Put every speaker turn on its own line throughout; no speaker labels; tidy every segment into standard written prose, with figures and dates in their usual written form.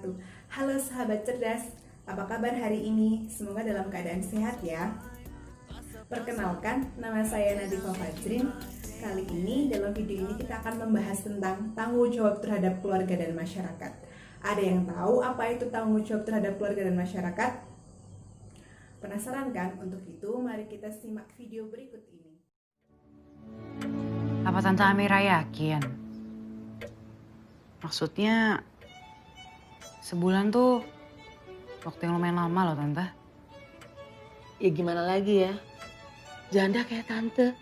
wabarakatuh. Halo sahabat cerdas, apa kabar hari ini? Semoga dalam keadaan sehat ya. Perkenalkan, nama saya Nadifa Fajrin. Kali ini dalam video ini kita akan membahas tentang tanggung jawab terhadap keluarga dan masyarakat. Ada yang tahu apa itu tanggung jawab terhadap keluarga dan masyarakat? Penasaran kan? Untuk itu mari kita simak video berikut ini.
Apa Tante Amira yakin? Maksudnya sebulan tuh waktu yang lumayan lama loh Tante.
Ya gimana lagi ya, janda kayak Tante,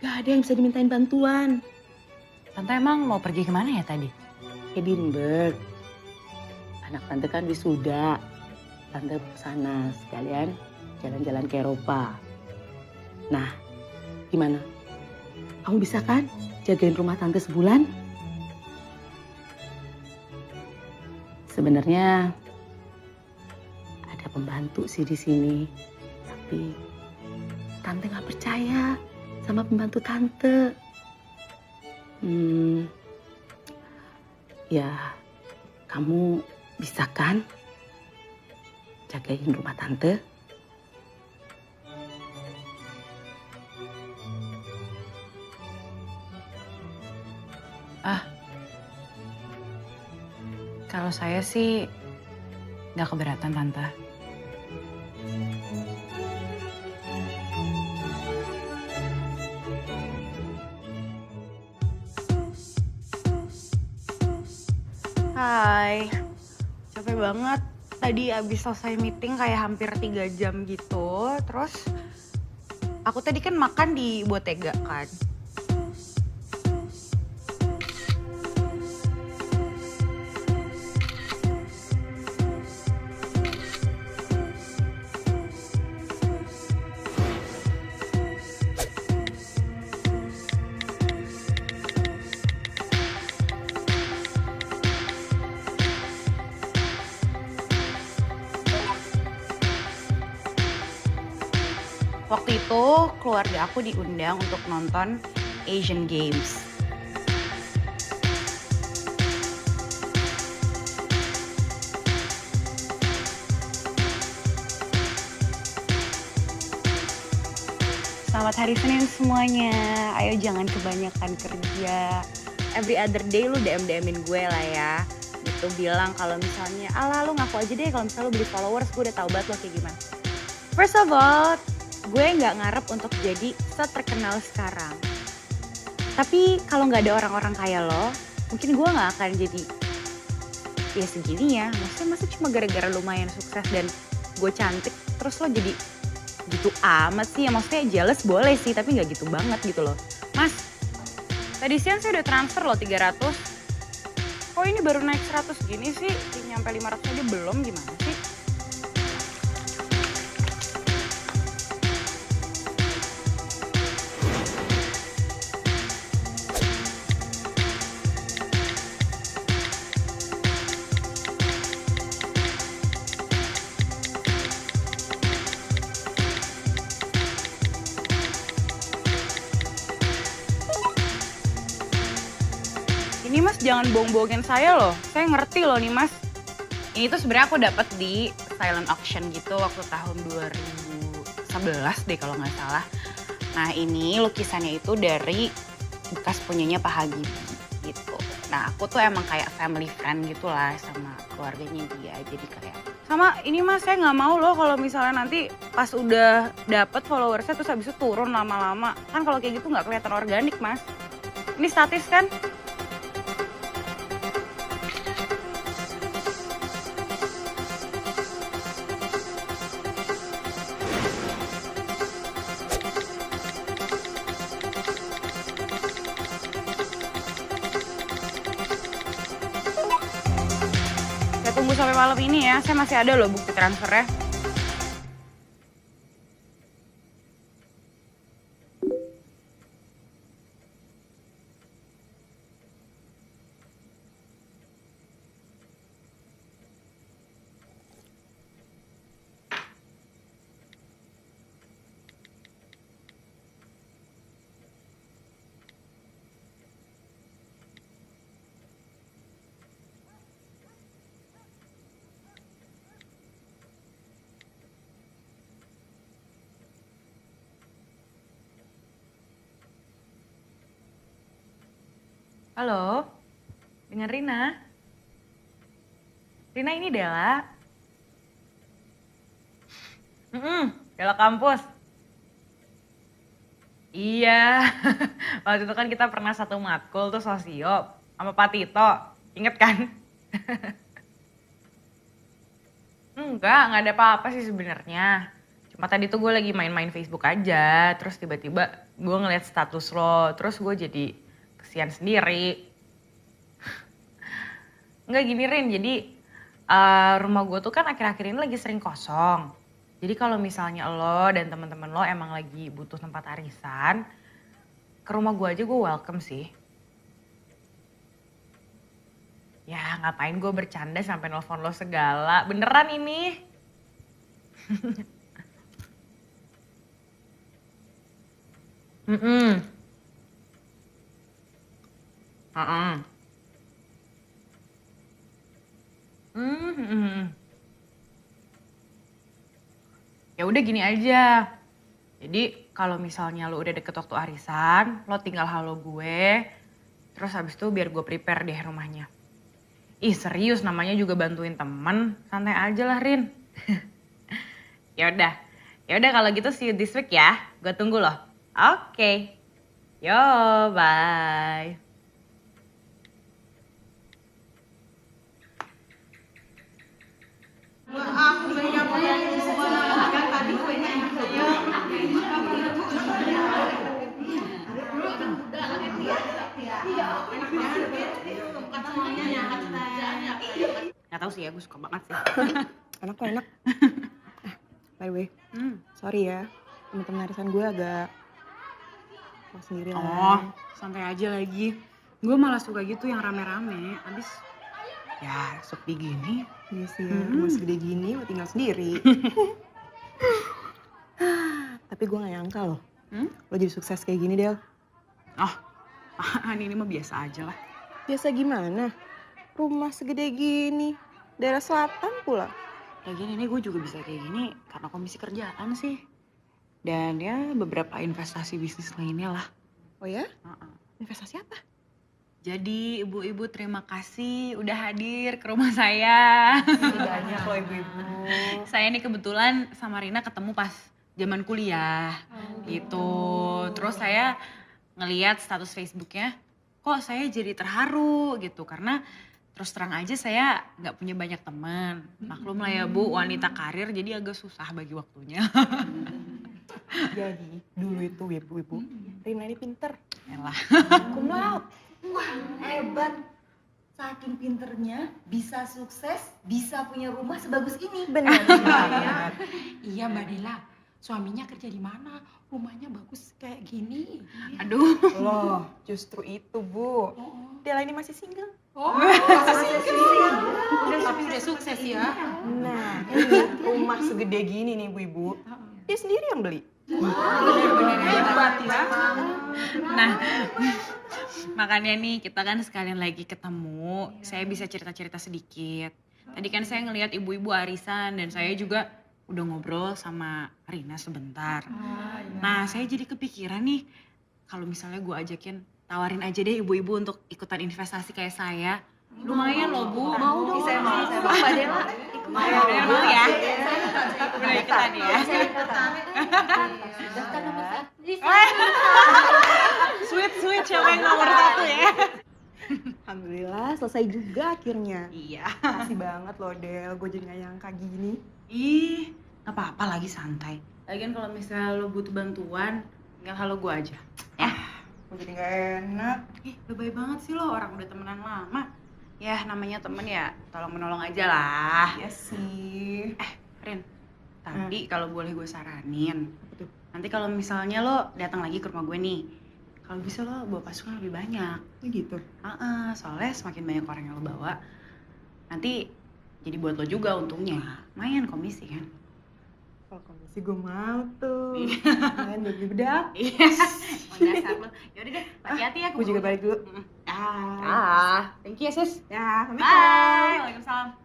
gak ada yang bisa dimintain bantuan.
Tante emang mau pergi kemana ya tadi?
Edinburgh, anak Tante kan wisuda, Tante mau sana sekalian jalan-jalan ke Eropa. Nah, gimana? Kamu bisa kan jagain rumah Tante sebulan? Sebenarnya ada pembantu sih di sini, tapi Tante nggak percaya sama pembantu Tante. Ya, kamu bisa kan jagain rumah Tante?
Kalau saya sih nggak keberatan Tante. Hai, capek banget. Tadi abis selesai meeting kayak hampir 3 jam gitu. Terus aku tadi kan makan di Bottega kan. Waktu itu keluarga aku diundang untuk nonton Asian Games. Selamat hari Senin semuanya. Ayo jangan kebanyakan kerja. Every other day lu DM-DM-in gue lah ya. Gitu bilang kalau misalnya, alah lu ngaku aja deh kalau misalnya lu beli followers, gue udah tau banget lo kayak gimana. First of all, gue nggak ngarep untuk jadi seterkenal sekarang. Tapi kalau nggak ada orang-orang kayak lo, mungkin gue nggak akan jadi ya segini ya. Maksudnya masa cuma gara-gara lumayan sukses dan gue cantik, terus lo jadi gitu amat sih. Ya maksudnya jealous boleh sih, tapi nggak gitu banget gitu loh. Mas, tadi siang saya udah transfer loh 300. Kok ini baru naik 100 gini sih? Nyampe 500 aja belum, gimana sih? Ini Mas jangan bohong-bohongin saya loh. Saya ngerti loh nih Mas. Ini tuh sebenarnya aku dapat di silent auction gitu waktu tahun 2011 deh kalau nggak salah. Nah ini lukisannya itu dari bekas punyanya Pak Habibie gitu. Nah aku tuh emang kayak family friend gitu lah sama keluarganya dia. Jadi kayak sama ini Mas saya nggak mau loh kalau misalnya nanti pas udah dapet followersnya terus habis itu turun lama-lama. Kan kalau kayak gitu nggak kelihatan organik Mas. Ini statis kan? Saya tunggu sampai malam ini ya, saya masih ada loh bukti transfernya. Halo, dengan Rina. Rina ini Dela. Dela kampus. Iya, waktu itu kan kita pernah satu matkul tuh sosio sama Pak Tito, inget kan? Enggak ada apa-apa sih sebenarnya. Cuma tadi tuh gue lagi main-main Facebook aja, terus tiba-tiba gue ngeliat status lo, terus gue jadi kesian sendiri. Enggak gini Rin, jadi rumah gue tuh kan akhir-akhir ini lagi sering kosong. Jadi kalau misalnya lo dan teman-teman lo emang lagi butuh tempat arisan, ke rumah gue aja gue welcome sih. Ya ngapain gue bercanda sampai nelfon lo segala, beneran ini. Ya udah gini aja. Jadi kalau misalnya lo udah deket waktu arisan, lo tinggal halo gue. Terus habis itu biar gue prepare deh rumahnya. Ih serius namanya juga bantuin temen, santai aja lah Rin. Ya udah kalau gitu see you this week ya. Gue tunggu loh. Oke. Yo, bye. Gak tau sih ya, gue suka banget sih.
Enak kok enak. By the way, sorry ya, teman-teman arisan gue agak sendiri lah.
Oh, santai aja lagi. Gue malah suka gitu yang rame-rame. Abis ya sepi gini.
Iya sih ya, rumah segede gini lo tinggal sendiri. Tapi gue gak nyangka loh, lo jadi sukses kayak gini Del.
Oh, ini mah biasa aja lah.
Biasa gimana? Rumah segede gini, daerah selatan pula.
Kayak gini nih gue juga bisa kayak gini karena komisi kerjaan sih. Dan ya beberapa investasi bisnis lainnya lah.
Oh ya? Investasi apa?
Jadi ibu-ibu terima kasih udah hadir ke rumah saya.
Banyak loh ibu-ibu.
Saya nih kebetulan sama Rina ketemu pas zaman kuliah gitu. Terus saya ngeliat status Facebooknya, kok saya jadi terharu gitu. Karena terus terang aja saya nggak punya banyak teman. Maklum lah ya Bu, wanita karir jadi agak susah bagi waktunya.
Jadi dulu itu ibu-ibu, Rina ini pinter.
Yalah.
Cum laude. Wah, hebat. Saking pinternya bisa sukses, bisa punya rumah sebagus ini.
Benar.
Iya Mbak Dela, suaminya kerja di mana? Rumahnya bagus kayak gini.
Aduh.
Loh, justru itu Bu. Dela ini masih single.
Tapi udah sukses ya.
Nah, ini rumah segede gini nih ibu-ibu. Dia sendiri yang beli.
Bener-bener hebat ya.
Nah, makanya nih kita kan sekalian lagi ketemu, saya bisa cerita-cerita sedikit. Tadi kan saya ngelihat ibu-ibu arisan dan saya juga udah ngobrol sama Rina sebentar. Nah, saya jadi kepikiran nih, kalau misalnya gue ajakin, tawarin aja deh ibu-ibu untuk ikutan investasi kayak saya. Lumayan loh Bu.
Mau dong. Saya mau. Mbak Dela.
Mau ya? Udah ikutan ya?
Daftar nomor satu.
Sweet, siapa yang nomor 1 ya?
Alhamdulillah selesai juga akhirnya.
Iya.
Makasih banget loh Del, gue jadi gak nyangka gini.
Ih, gak apa-apa lagi santai. Lagian kalau misalnya lo butuh bantuan, tinggal halo gue aja. Ya.
Gue jadi gak enak.
Ih, lebay banget sih lo, orang udah temenan lama. Ya, namanya temen ya, tolong menolong aja lah.
Iya sih.
Rin, tapi kalau boleh gue saranin,
Apa tuh?
nanti kalau misalnya lo datang lagi ke rumah gue nih, kalau bisa lo bawa pasukan lebih banyak.
Oh gitu?
Soalnya semakin banyak orang yang lo bawa, nanti jadi buat lo juga untungnya. Lumayan komisi kan?
Kalau komisi gue mau tuh. Main beli bedak.
Iya, dasar lo. Yaudah deh, hati-hati ya.
Gue juga balik dulu.
Thank you ya sis.
Ya,
Bye. Waalaikumsalam.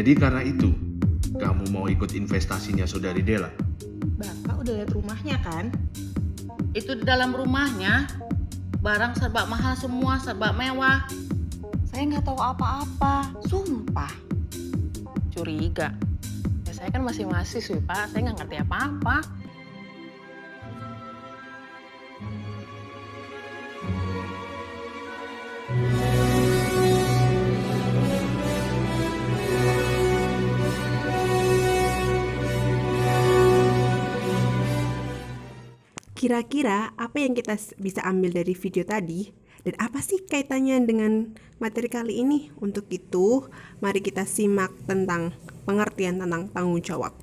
Jadi karena itu, kamu mau ikut investasinya saudari Dela?
Bapak udah lihat rumahnya kan? Itu di dalam rumahnya, barang serba mahal semua, serba mewah. Saya nggak tahu apa-apa, sumpah. Curiga. Ya saya kan masih mahasiswa, Pak. Saya nggak ngerti apa-apa.
Kira-kira apa yang kita bisa ambil dari video tadi? Dan apa sih kaitannya dengan materi kali ini? Untuk itu, mari kita simak tentang pengertian tentang tanggung jawab.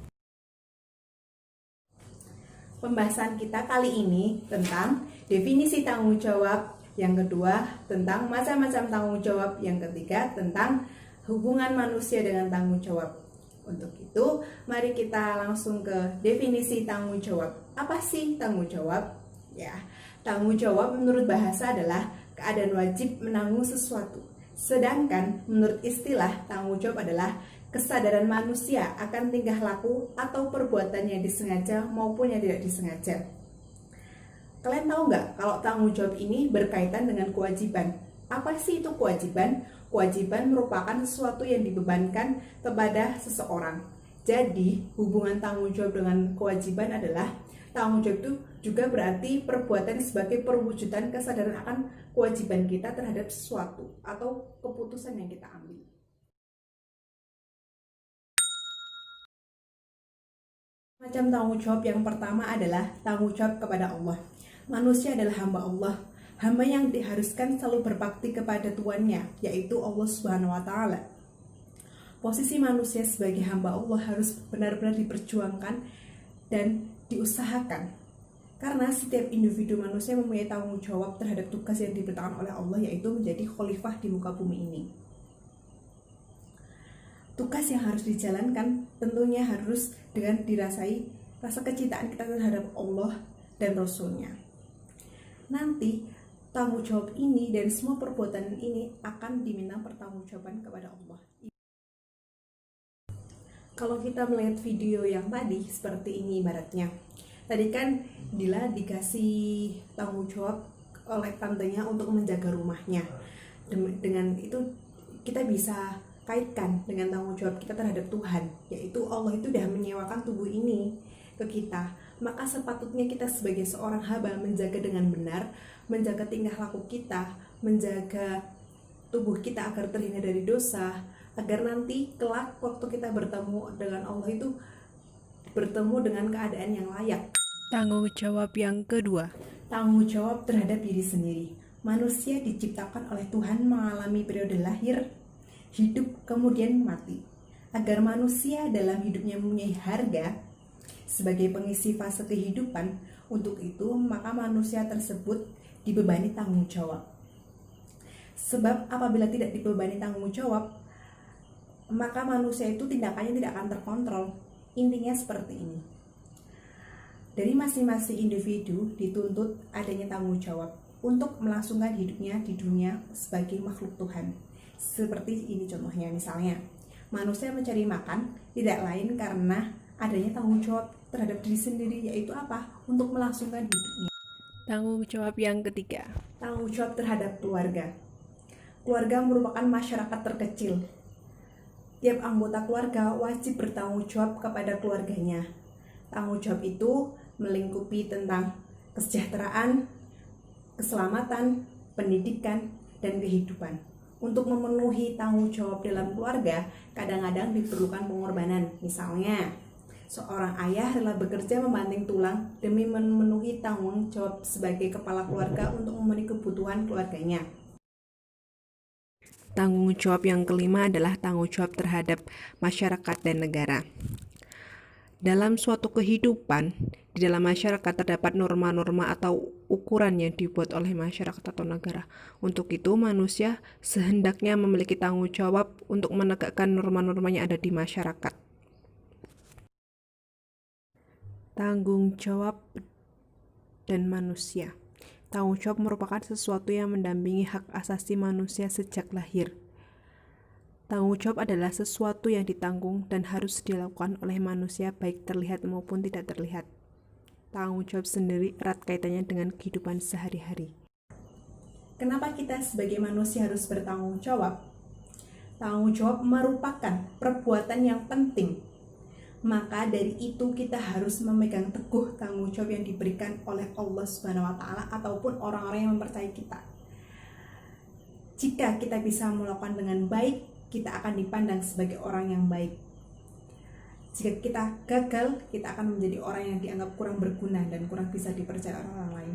Pembahasan kita kali ini tentang definisi tanggung jawab, yang kedua tentang macam-macam tanggung jawab, yang ketiga tentang hubungan manusia dengan tanggung jawab. Untuk itu, mari kita langsung ke definisi tanggung jawab. Apa sih tanggung jawab? Ya, tanggung jawab menurut bahasa adalah keadaan wajib menanggung sesuatu. Sedangkan menurut istilah, tanggung jawab adalah kesadaran manusia akan tingkah laku atau perbuatan yang disengaja maupun yang tidak disengaja. Kalian tahu nggak kalau tanggung jawab ini berkaitan dengan kewajiban? Apa sih itu kewajiban? Kewajiban merupakan sesuatu yang dibebankan kepada seseorang. Jadi, hubungan tanggung jawab dengan kewajiban adalah tanggung jawab itu juga berarti perbuatan sebagai perwujudan kesadaran akan kewajiban kita terhadap sesuatu atau keputusan yang kita ambil. Macam tanggung jawab yang pertama adalah tanggung jawab kepada Allah. Manusia adalah hamba Allah. Hamba yang diharuskan selalu berbakti kepada tuannya, yaitu Allah Subhanahu wa Ta'ala. Posisi manusia sebagai hamba Allah harus benar-benar diperjuangkan dan diusahakan. Karena setiap individu manusia mempunyai tanggung jawab terhadap tugas yang diberitakan oleh Allah, yaitu menjadi khalifah di muka bumi ini. Tugas yang harus dijalankan tentunya harus dengan dirasai rasa kecintaan kita terhadap Allah dan Rasul-Nya. Nanti tanggung jawab ini dan semua perbuatan ini akan diminta pertanggungjawaban kepada Allah. Kalau kita melihat video yang tadi seperti ini ibaratnya. Tadi kan Dila dikasih tanggung jawab oleh tantenya untuk menjaga rumahnya. Dengan itu kita bisa kaitkan dengan tanggung jawab kita terhadap Tuhan, yaitu Allah itu sudah menyewakan tubuh ini ke kita. Maka sepatutnya kita sebagai seorang hamba menjaga dengan benar, menjaga tingkah laku kita, menjaga tubuh kita agar terhindar dari dosa, agar nanti kelak waktu kita bertemu dengan Allah itu bertemu dengan keadaan yang layak. Tanggung jawab yang kedua, tanggung jawab terhadap diri sendiri. Manusia diciptakan oleh Tuhan mengalami periode lahir, hidup, kemudian mati. Agar manusia dalam hidupnya mempunyai harga sebagai pengisi fase kehidupan, untuk itu maka manusia tersebut dibebani tanggung jawab. Sebab apabila tidak dibebani tanggung jawab, maka manusia itu tindakannya tidak akan terkontrol. Intinya seperti ini. Dari masing-masing individu dituntut adanya tanggung jawab untuk melangsungkan hidupnya di dunia sebagai makhluk Tuhan. Seperti ini contohnya, misalnya manusia mencari makan tidak lain karena adanya tanggung jawab terhadap diri sendiri, yaitu apa? Untuk melangsungkan hidupnya. Tanggung jawab yang ketiga, tanggung jawab terhadap keluarga. Keluarga merupakan masyarakat terkecil. Tiap anggota keluarga wajib bertanggung jawab kepada keluarganya. Tanggung jawab itu melingkupi tentang kesejahteraan, keselamatan, pendidikan, dan kehidupan. Untuk memenuhi tanggung jawab dalam keluarga, kadang-kadang diperlukan pengorbanan. Misalnya, seorang ayah rela bekerja membanting tulang demi memenuhi tanggung jawab sebagai kepala keluarga untuk memenuhi kebutuhan keluarganya. Tanggung jawab yang kelima adalah tanggung jawab terhadap masyarakat dan negara. Dalam suatu kehidupan, di dalam masyarakat terdapat norma-norma atau ukuran yang dibuat oleh masyarakat atau negara. Untuk itu, manusia sehendaknya memiliki tanggung jawab untuk menegakkan norma-norma yang ada di masyarakat. Tanggung jawab dan manusia. Tanggung jawab merupakan sesuatu yang mendampingi hak asasi manusia sejak lahir. Tanggung jawab adalah sesuatu yang ditanggung dan harus dilakukan oleh manusia baik terlihat maupun tidak terlihat. Tanggung jawab sendiri erat kaitannya dengan kehidupan sehari-hari. Kenapa kita sebagai manusia harus bertanggung jawab? Tanggung jawab merupakan perbuatan yang penting. Maka dari itu kita harus memegang teguh tanggung jawab yang diberikan oleh Allah Subhanahu wa taala ataupun orang-orang yang mempercayai kita. Jika kita bisa melakukan dengan baik, kita akan dipandang sebagai orang yang baik. Jika kita gagal, kita akan menjadi orang yang dianggap kurang berguna dan kurang bisa dipercaya orang lain.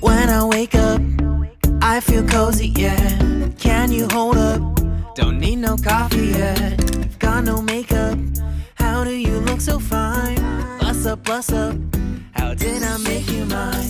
When I wake up, I feel cozy, yeah. Can you hold up? Don't need no coffee yet. Got no makeup. How do you look so fine? Bust up, bust up. How did I make you mine?